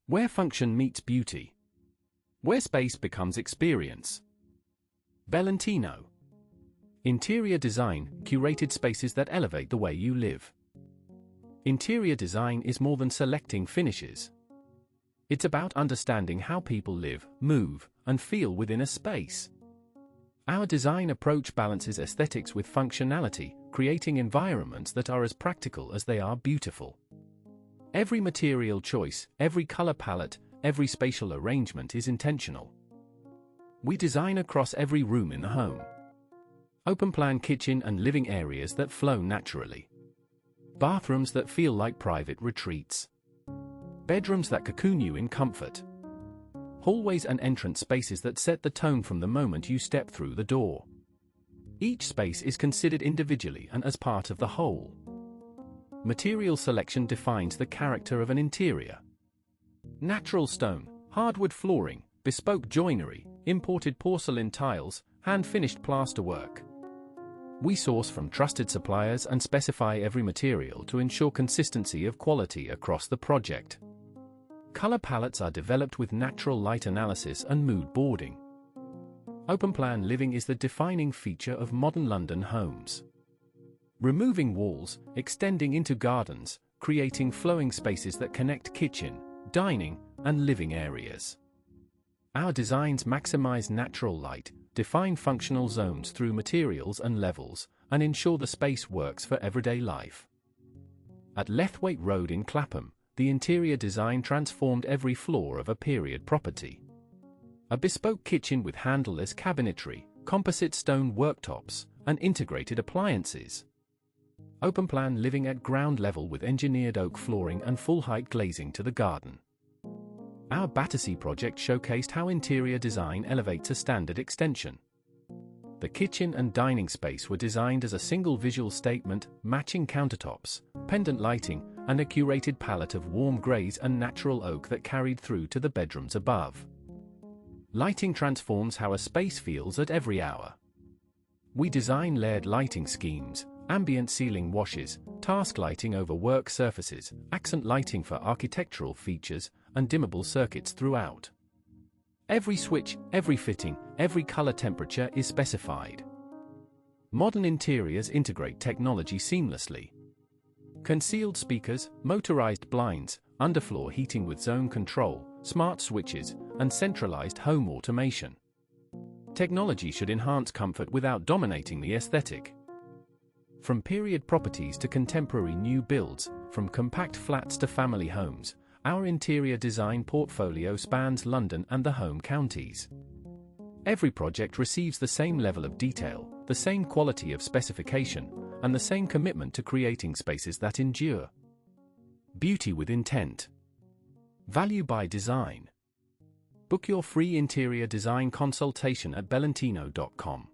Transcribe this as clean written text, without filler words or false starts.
Where function meets beauty. Where space becomes experience. Belentino Interior Design, curated spaces that elevate the way you live. Interior design is more than selecting finishes. It's about understanding how people live, move, and feel within a space. Our design approach balances aesthetics with functionality, creating environments that are as practical as they are beautiful. Every material choice, every color palette, every spatial arrangement is intentional. We design across every room in the home. Open-plan kitchen and living areas that flow naturally. Bathrooms that feel like private retreats. Bedrooms that cocoon you in comfort. Hallways and entrance spaces that set the tone from the moment you step through the door. Each space is considered individually and as part of the whole. Material selection defines the character of an interior. Natural stone, hardwood flooring, bespoke joinery, imported porcelain tiles, hand-finished plasterwork. We source from trusted suppliers and specify every material to ensure consistency of quality across the project. Color palettes are developed with natural light analysis and mood boarding. Open-plan living is the defining feature of modern London homes. Removing walls, extending into gardens, creating flowing spaces that connect kitchen, dining, and living areas. Our designs maximize natural light, define functional zones through materials and levels, and ensure the space works for everyday life. At Lethwaite Road in Clapham, the interior design transformed every floor of a period property. A bespoke kitchen with handleless cabinetry, composite stone worktops, and integrated appliances. Open-plan living at ground level with engineered oak flooring and full-height glazing to the garden. Our Battersea project showcased how interior design elevates a standard extension. The kitchen and dining space were designed as a single visual statement, matching countertops, pendant lighting, and a curated palette of warm greys and natural oak that carried through to the bedrooms above. Lighting transforms how a space feels at every hour. We design layered lighting schemes, ambient ceiling washes, task lighting over work surfaces, accent lighting for architectural features, and dimmable circuits throughout. Every switch, every fitting, every color temperature is specified. Modern interiors integrate technology seamlessly. Concealed speakers, motorized blinds, underfloor heating with zone control, smart switches, and centralized home automation. Technology should enhance comfort without dominating the aesthetic. From period properties to contemporary new builds, from compact flats to family homes, our interior design portfolio spans London and the home counties. Every project receives the same level of detail, the same quality of specification, and the same commitment to creating spaces that endure. Beauty with intent. Value by design. Book your free interior design consultation at belentino.com.